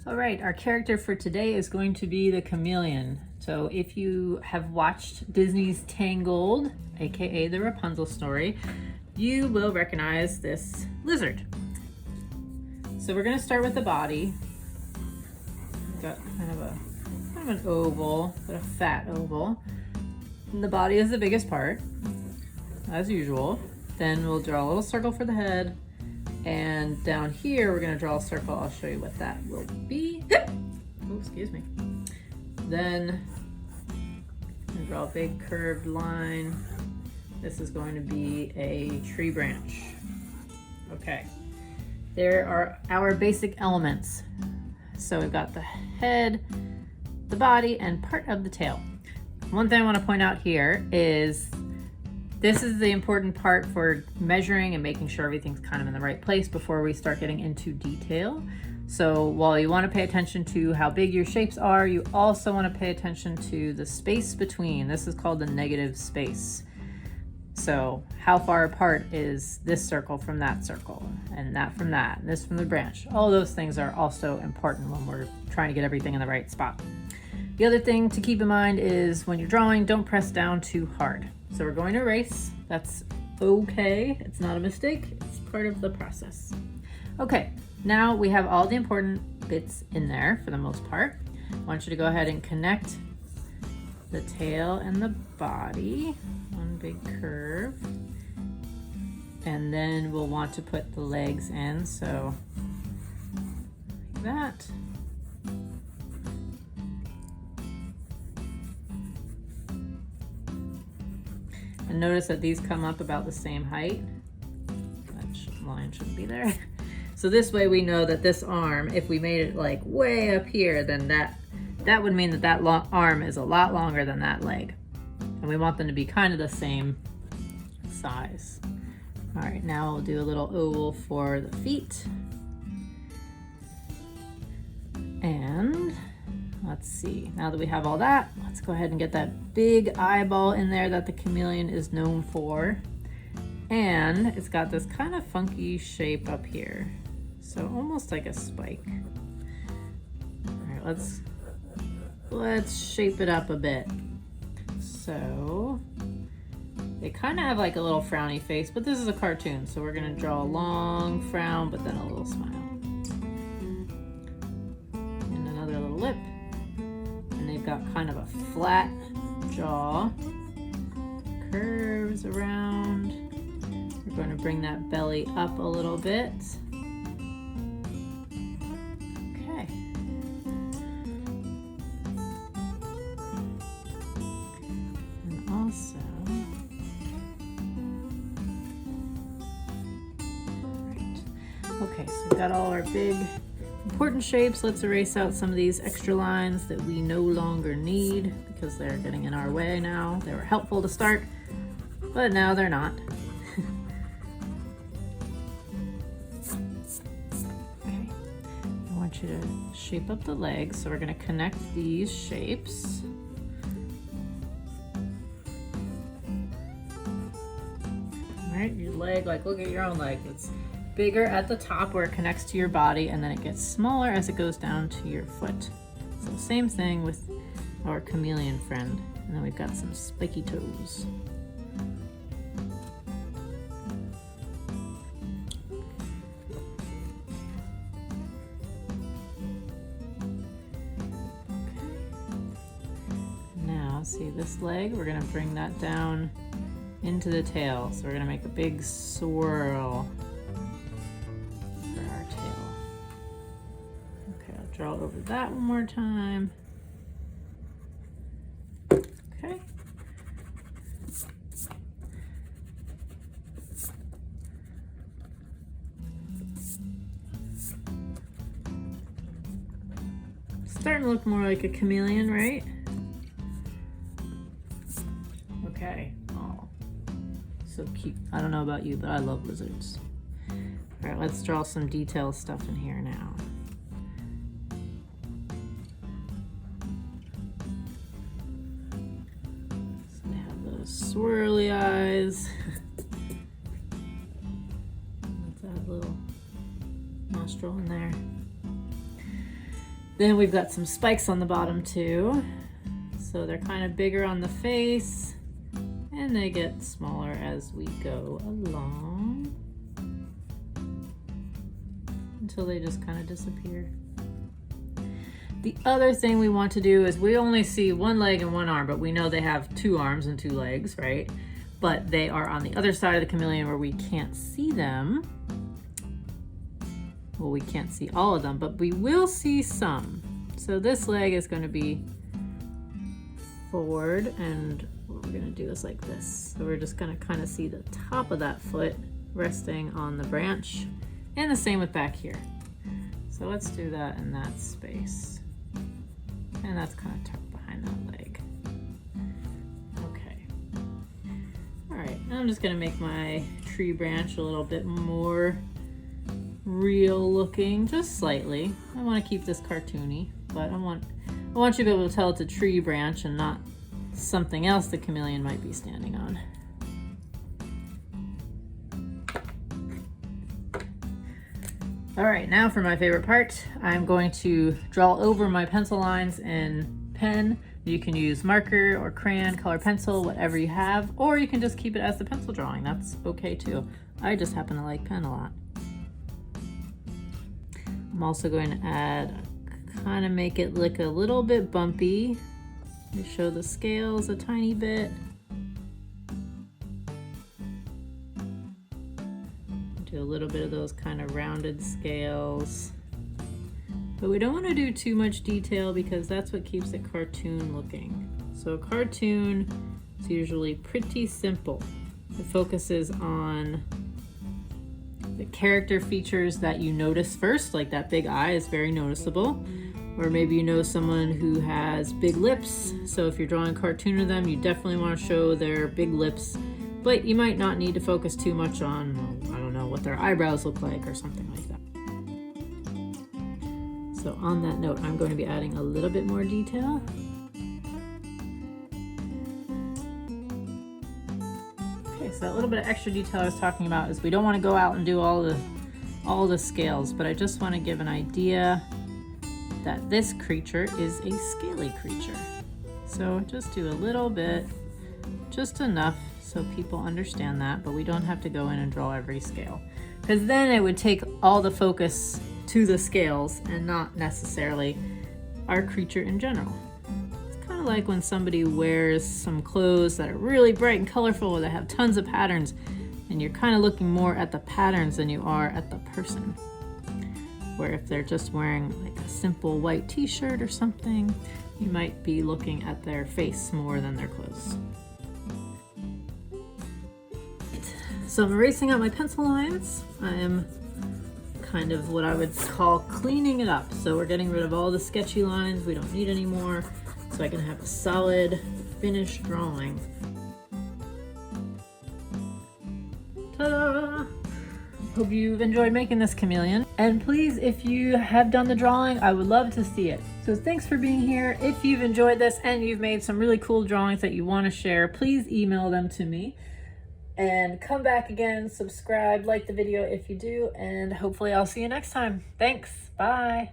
All right, our character for today is going to be the chameleon. So if you have watched Disney's Tangled, aka the Rapunzel story, you will recognize this lizard. So we're gonna start with the body. We've got kind of an oval, but a fat oval. And the body is the biggest part, as usual. Then we'll draw a little circle for the head. And down here, we're gonna draw a circle. I'll show you what that will be. Oh, excuse me. Then I'm draw a big curved line. This is going to be a tree branch. Okay. There are our basic elements. So we've got the head, the body, and part of the tail. One thing I want to point out here is this is the important part for measuring and making sure everything's kind of in the right place before we start getting into detail. So while you want to pay attention to how big your shapes are, you also want to pay attention to the space between. This is called the negative space. So how far apart is this circle from that circle, and that from that, and this from the branch. All those things are also important when we're trying to get everything in the right spot. The other thing to keep in mind is when you're drawing, don't press down too hard. So we're going to erase. That's okay. It's not a mistake. It's part of the process. Okay, now we have all the important bits in there for the most part. I want you to go ahead and connect the tail and the body. One big curve. And then we'll want to put the legs in, so like that. And notice that these come up about the same height. That line shouldn't be there. So this way we know that this arm, if we made it like way up here, then that would mean that that arm is a lot longer than that leg. And we want them to be kind of the same size. All right, now we'll do a little oval for the feet. And let's see, now that we have all that, let's go ahead and get that big eyeball in there that the chameleon is known for. And it's got this kind of funky shape up here. So almost like a spike. All right, let's shape it up a bit. So they kind of have like a little frowny face, but this is a cartoon, so we're gonna draw a long frown, but then a little smile. And another little lip. And they've got kind of a flat jaw. Curves around. We're going to bring that belly up a little bit. Okay. And also, okay, so we've got all our big important shapes. Let's erase out some of these extra lines that we no longer need because they're getting in our way now. They were helpful to start, but now they're not. Okay, I want you to shape up the legs. So we're going to connect these shapes. All right, your leg, like look at your own leg. It's bigger at the top where it connects to your body, and then it gets smaller as it goes down to your foot. So same thing with our chameleon friend. And then we've got some spiky toes. Okay. Now see this leg, we're gonna bring that down into the tail. So we're gonna make a big swirl. Draw over that one more time. Okay. Starting to look more like a chameleon, right? Okay. Oh, so cute. I don't know about you, but I love lizards. All right, let's draw some detail stuff in here now. Swirly eyes. Let's add a little nostril in there. Then we've got some spikes on the bottom too. So they're kind of bigger on the face and they get smaller as we go along until they just kind of disappear. The other thing we want to do is we only see one leg and one arm, but we know they have 2 arms and 2 legs, right? But they are on the other side of the chameleon where we can't see them. Well, we can't see all of them, but we will see some. So this leg is going to be forward, and we're going to do this like this. So we're just going to kind of see the top of that foot resting on the branch, and the same with back here. So let's do that in that space. And that's kind of tucked behind that leg. Okay. All right, now I'm just gonna make my tree branch a little bit more real looking, just slightly. I wanna keep this cartoony, but I want you to be able to tell it's a tree branch and not something else the chameleon might be standing on. All right, now for my favorite part, I'm going to draw over my pencil lines in pen. You can use marker or crayon, color pencil, whatever you have, or you can just keep it as the pencil drawing. That's okay too. I just happen to like pen a lot. I'm also going to add, kind of make it look a little bit bumpy. To show the scales a tiny bit. Do a little bit of those kind of rounded scales. But we don't want to do too much detail because that's what keeps it cartoon looking. So a cartoon is usually pretty simple. It focuses on the character features that you notice first, like that big eye is very noticeable. Or maybe you know someone who has big lips. So if you're drawing a cartoon of them, you definitely want to show their big lips. But you might not need to focus too much on, I don't know, what their eyebrows look like or something like that. So on that note, I'm going to be adding a little bit more detail. Okay, so that little bit of extra detail I was talking about is we don't want to go out and do all the scales, but I just want to give an idea that this creature is a scaly creature. So just do a little bit, just enough so people understand that, but we don't have to go in and draw every scale, because then it would take all the focus to the scales and not necessarily our creature in general. It's kind of like when somebody wears some clothes that are really bright and colorful or that have tons of patterns, and you're kind of looking more at the patterns than you are at the person. Where if they're just wearing like a simple white t-shirt or something, you might be looking at their face more than their clothes. So I'm erasing out my pencil lines. I am kind of what I would call cleaning it up. So we're getting rid of all the sketchy lines we don't need anymore, so I can have a solid finished drawing. Ta-da! Hope you've enjoyed making this chameleon. And please, if you have done the drawing, I would love to see it. So thanks for being here. If you've enjoyed this and you've made some really cool drawings that you want to share, please email them to me. And come back again, subscribe, like the video if you do, and hopefully I'll see you next time. Thanks, bye.